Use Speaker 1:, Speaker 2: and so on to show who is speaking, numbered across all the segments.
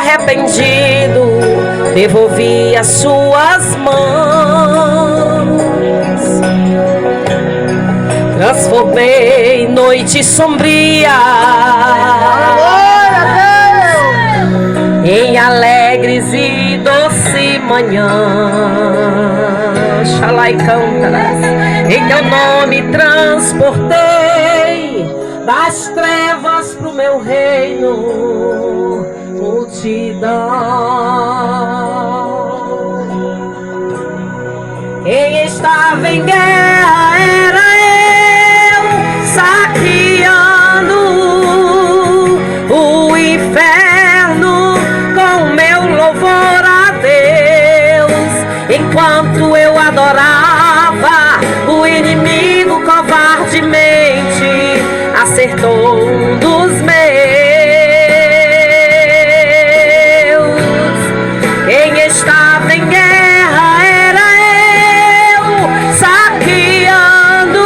Speaker 1: arrependido, devolvi as suas mãos. Transformei noite sombria em alegres e doce manhã. Xalai cantarás, em teu nome transportei das trevas pro meu reino multidão. Quem estava em guerra era eu, saqueando o inferno com meu louvor a Deus. Enquanto eu adorava, o inimigo covardemente acertou um dos meus. Quem estava em guerra era eu, saqueando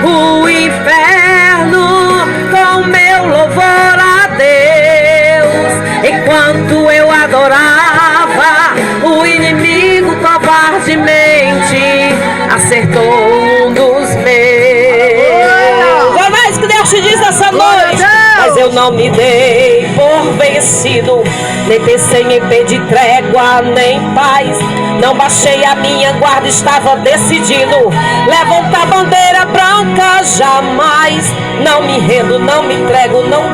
Speaker 1: o inferno com meu louvor a Deus. Enquanto eu adorava, o inimigo covardemente acertou um dos meus. Que Deus te diz nessa noite. Mas eu não me dei por vencido, nem pensei em pedir trégua, nem paz. Não baixei a minha guarda, estava decidido levantar bandeira branca jamais. Não me rendo, não me entrego, não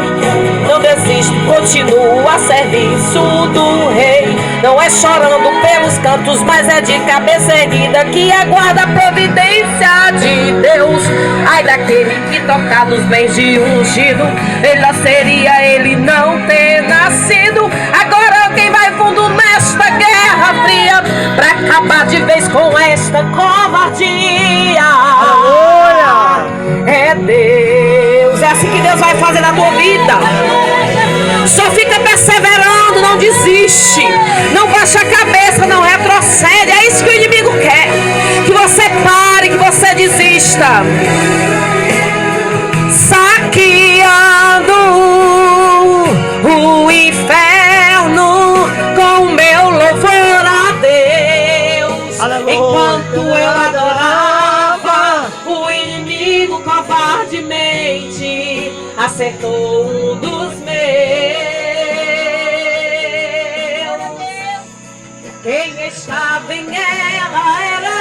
Speaker 1: desisto, continuo a serviço do rei. Não é chorando pelos cantos, mas é de cabeça erguida que aguarda a providência de Deus. Ai daquele que tocar nos bens de ungido, melhor seria ele não ter nascido. Agora quem vai fundo nesta guerra fria, pra acabar de vez com esta covardia? É Deus. É assim que Deus vai fazer na tua vida. Só fica perseverando, não desiste, não baixa a cabeça, não retrocede. É isso que o inimigo quer, que você pare, que você desista. Saqueando o inferno com meu louvor a Deus. Aleluia. Enquanto eu adorava, o inimigo covardemente acertou um dos meus. Quem estava em guerra era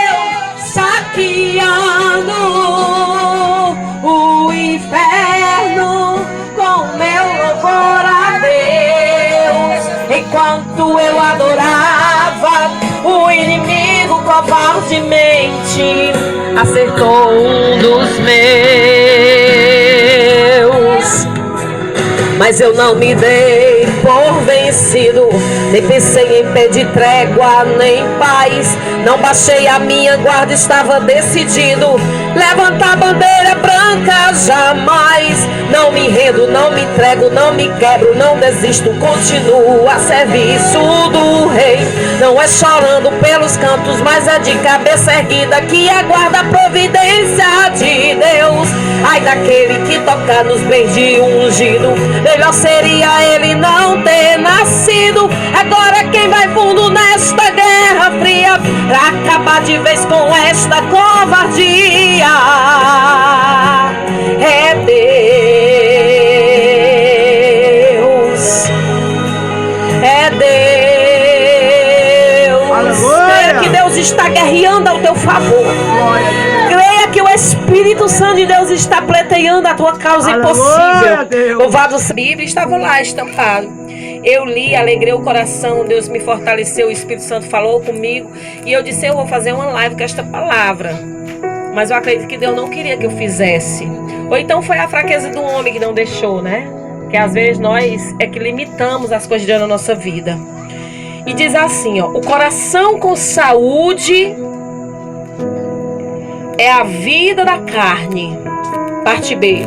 Speaker 1: eu, saqueando o inferno com meu louvor a Deus. Enquanto eu adorava, o inimigo covardemente acertou um dos meus. Mas eu não me dei por vencido, nem pensei em pedir trégua, nem paz. Não baixei a minha guarda, estava decidido levantar bandeira branca jamais. Não me rendo, não me entrego, não me quebro, não desisto, continuo a serviço do rei. Não é chorando pelos cantos, mas é de cabeça erguida que aguarda a providência de Deus. Ai daquele que tocar nos bens de ungido, melhor seria ele não ter nascido. Agora quem vai fundo nesta guerra fria, pra acabar de vez com esta covardia? É Deus, é Deus. Creia que Deus está guerreando ao teu favor. Creia que o Espírito Santo de Deus está pleiteando a tua causa impossível. Louvado seja. A Bíblia estava lá estampado. Eu li, alegrei o coração, Deus me fortaleceu, o Espírito Santo falou comigo e eu disse, eu vou fazer uma live com esta palavra. Mas eu acredito que Deus não queria que eu fizesse. Ou então foi a fraqueza do homem que não deixou, né? Que às vezes nós é que limitamos as coisas da nossa vida. E diz assim, ó, o coração com saúde é a vida da carne. Parte B.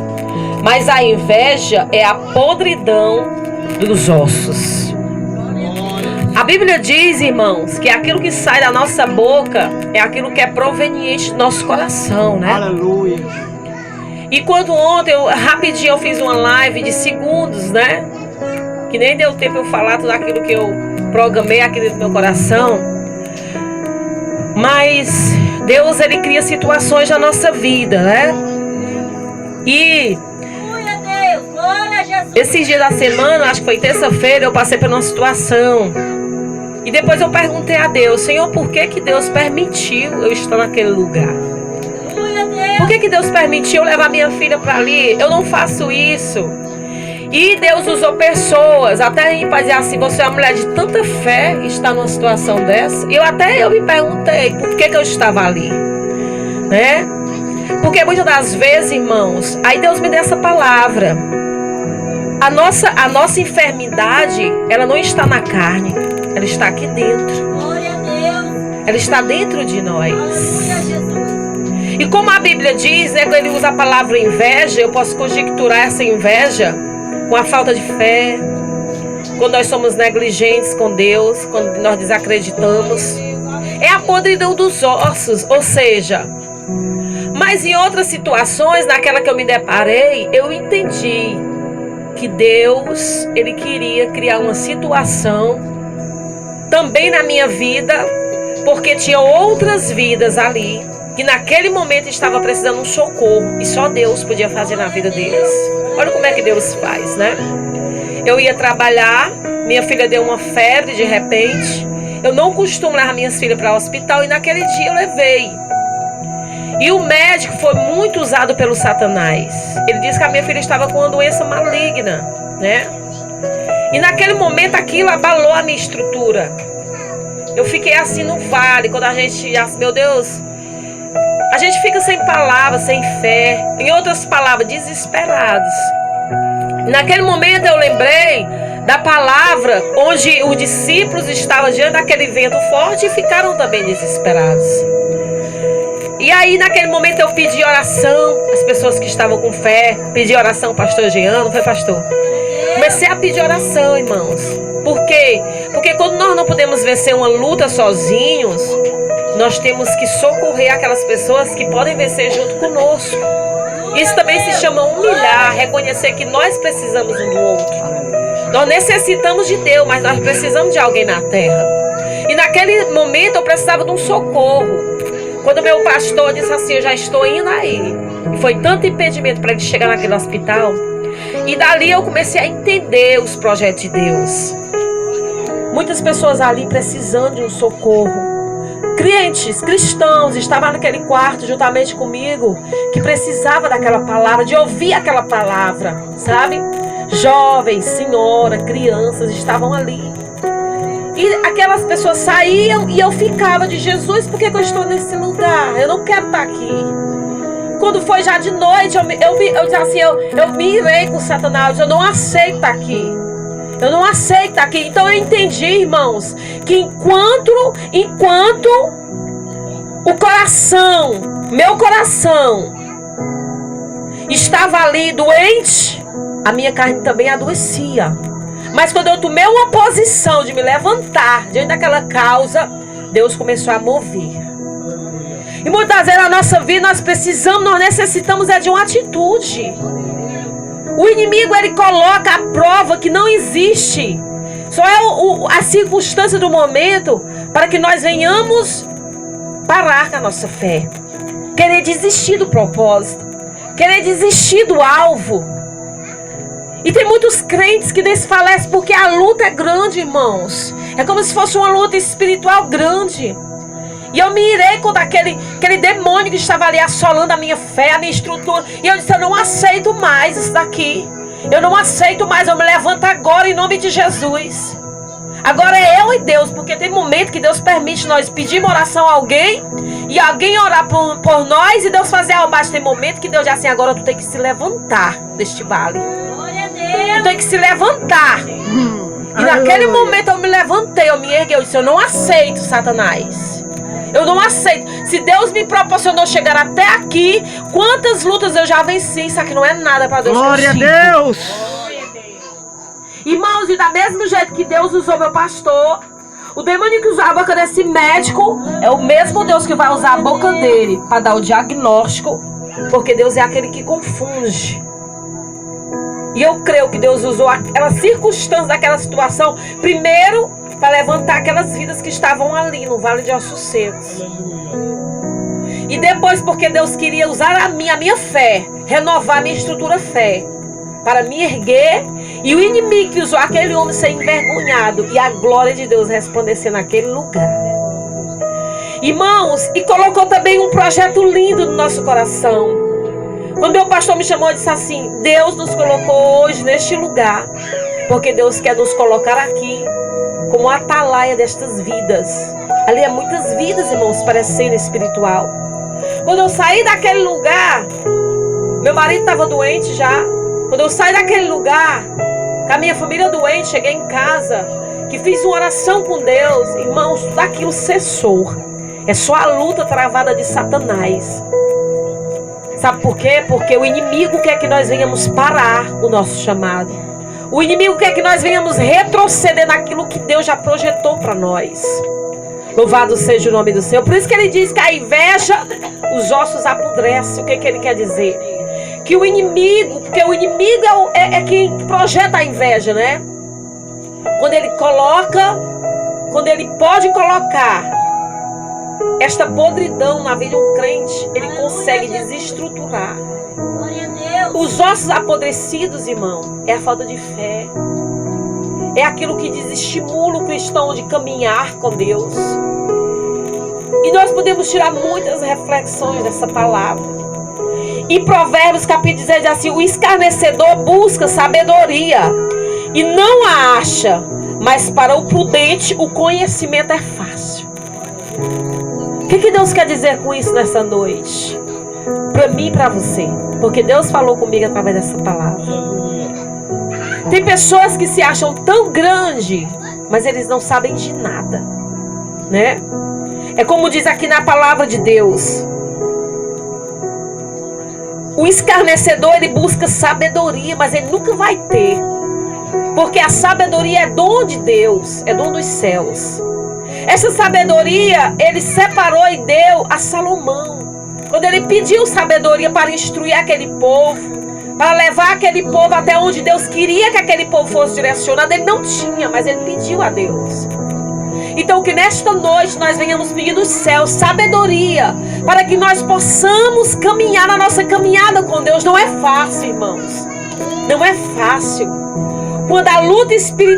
Speaker 1: Mas a inveja é a podridão dos ossos. A Bíblia diz, irmãos, que aquilo que sai da nossa boca é aquilo que é proveniente do nosso coração, né?
Speaker 2: Aleluia.
Speaker 1: E quando ontem, rapidinho eu fiz uma live de segundos, né? que nem deu tempo eu falar tudo aquilo que eu programei aqui dentro do meu coração. Mas Deus, Ele cria situações na nossa vida, né? E esses dias da semana, acho que foi terça-feira, eu passei por uma situação. E depois eu perguntei a Deus: Senhor, por que que Deus permitiu eu estar naquele lugar? Por que que Deus permitiu levar minha filha para ali? Eu não faço isso. E Deus usou pessoas, até para dizer assim: você é uma mulher de tanta fé e está numa situação dessa. E eu me perguntei por que que eu estava ali, né? Porque muitas das vezes, irmãos, aí Deus me deu essa palavra. A nossa enfermidade, ela não está na carne, ela está aqui dentro.
Speaker 2: Glória a Deus.
Speaker 1: Ela está dentro de nós.
Speaker 2: Aleluia, Jesus.
Speaker 1: E como a Bíblia diz, né, quando ele usa a palavra inveja, eu posso conjecturar essa inveja com a falta de fé, quando nós somos negligentes com Deus, quando nós desacreditamos. É a podridão dos ossos, ou seja, mas em outras situações, naquela que eu me deparei, eu entendi que Deus, Ele queria criar uma situação também na minha vida, porque tinha outras vidas ali que naquele momento estava precisando de um socorro e só Deus podia fazer na vida deles. Olha como é que Deus faz, né? Eu ia trabalhar, minha filha deu uma febre de repente. Eu não costumo levar minhas filhas para o hospital e naquele dia eu levei. E o médico foi muito usado pelo Satanás. Ele disse que a minha filha estava com uma doença maligna, né? E naquele momento aquilo abalou a minha estrutura. Eu fiquei assim no vale, quando a gente, meu Deus, a gente fica sem palavras, sem fé. Em outras palavras, desesperados. Naquele momento eu lembrei da palavra onde os discípulos estavam diante daquele vento forte e ficaram também desesperados. E aí naquele momento eu pedi oração, as pessoas que estavam com fé, pedi oração, pastor Jean, não foi, pastor? Comecei a pedir oração, irmãos. Por quê? Porque quando nós não podemos vencer uma luta sozinhos, nós temos que socorrer aquelas pessoas que podem vencer junto conosco. Isso também se chama humilhar, reconhecer que nós precisamos um do outro. Nós necessitamos de Deus, mas nós precisamos de alguém na terra. E naquele momento eu precisava de um socorro. Quando meu pastor disse assim: eu já estou indo aí. E foi tanto impedimento para ele chegar naquele hospital. E dali eu comecei a entender os projetos de Deus. Muitas pessoas ali precisando de um socorro. Crentes, cristãos, estavam naquele quarto juntamente comigo, que precisava daquela palavra, de ouvir aquela palavra, sabe? Jovens, senhora, crianças estavam ali. E aquelas pessoas saíam e eu ficava de Jesus, por que eu estou nesse lugar? Eu não quero estar aqui. Quando foi já de noite, eu disse assim, eu me irei com Satanás, eu não aceito estar aqui. Eu não aceito estar aqui. Então eu entendi, irmãos, que enquanto o coração, meu coração, estava ali doente, a minha carne também adoecia. Mas quando eu tomei uma posição de me levantar diante daquela causa, Deus começou a mover. E muitas vezes na nossa vida nós necessitamos de uma atitude. O inimigo, ele coloca a prova que não existe. Só é a circunstância do momento para que nós venhamos parar com a nossa fé. Querer desistir do propósito. Querer desistir do alvo. E tem muitos crentes que desfalecem porque a luta é grande, irmãos. É como se fosse uma luta espiritual grande. E eu me irei contra aquele demônio que estava ali assolando a minha fé, a minha estrutura. E eu disse: eu não aceito mais isso daqui. Eu não aceito mais. Eu me levanto agora em nome de Jesus. Agora é eu e Deus. Porque tem momento que Deus permite nós pedir uma oração a alguém. E alguém orar por nós. E Deus fazer algo. Mas tem momento que Deus diz assim: agora tu tem que se levantar deste vale. Tu tem que se levantar. E naquele momento eu me levantei, eu me erguei, eu disse: eu não aceito, Satanás. Eu não aceito. Se Deus me proporcionou chegar até aqui, quantas lutas eu já venci, isso aqui não é nada para Deus.
Speaker 3: Glória a Deus.
Speaker 1: Irmãos, e da mesmo jeito que Deus usou meu pastor, o demônio que usou a boca desse médico é o mesmo Deus que vai usar a boca dele para dar o diagnóstico, porque Deus é aquele que confunde. E eu creio que Deus usou aquela circunstância daquela situação, primeiro, para levantar aquelas vidas que estavam ali no Vale de Ossos Secos. E depois, porque Deus queria usar a minha fé, renovar a minha estrutura fé, para me erguer, e o inimigo que usou aquele homem ser envergonhado, e a glória de Deus resplandecer naquele lugar. Irmãos, e colocou também um projeto lindo no nosso coração. Quando meu pastor me chamou, eu disse assim: Deus nos colocou hoje neste lugar, porque Deus quer nos colocar aqui como atalaia destas vidas. Ali há muitas vidas, irmãos, para a cena espiritual. Quando eu saí daquele lugar, meu marido estava doente já. Quando eu saí daquele lugar, com a minha família doente, cheguei em casa, que fiz uma oração com Deus, irmãos, tudo aquilo cessou. É só a luta travada de Satanás. Sabe por quê? Porque o inimigo quer que nós venhamos parar o nosso chamado. O inimigo quer que nós venhamos retroceder naquilo que Deus já projetou para nós. Louvado seja o nome do Senhor. Por isso que ele diz que a inveja, os ossos apodrecem. O que ele quer dizer? Que o inimigo, porque o inimigo é quem projeta a inveja, né? Quando ele pode colocar esta podridão na vida de um crente, ele consegue desestruturar.
Speaker 2: Glória a Deus.
Speaker 1: Os ossos apodrecidos, irmão, é a falta de fé. É aquilo que desestimula o cristão de caminhar com Deus. E nós podemos tirar muitas reflexões dessa palavra. Em Provérbios capítulo 16 diz assim: o escarnecedor busca sabedoria e não a acha, mas para o prudente o conhecimento é fácil. O que Deus quer dizer com isso nessa noite? Para mim e para você. Porque Deus falou comigo através dessa palavra. Tem pessoas que se acham tão grandes, mas eles não sabem de nada, né? É como diz aqui na palavra de Deus: o escarnecedor, ele busca sabedoria, mas ele nunca vai ter. Porque a sabedoria é dom de Deus, é dom dos céus. Essa sabedoria ele separou e deu a Salomão. Quando ele pediu sabedoria para instruir aquele povo, para levar aquele povo até onde Deus queria que aquele povo fosse direcionado, ele não tinha, mas ele pediu a Deus. Então que nesta noite nós venhamos pedir do céu sabedoria, para que nós possamos caminhar na nossa caminhada com Deus. Não é fácil, irmãos. Não é fácil. Quando a luta espiritual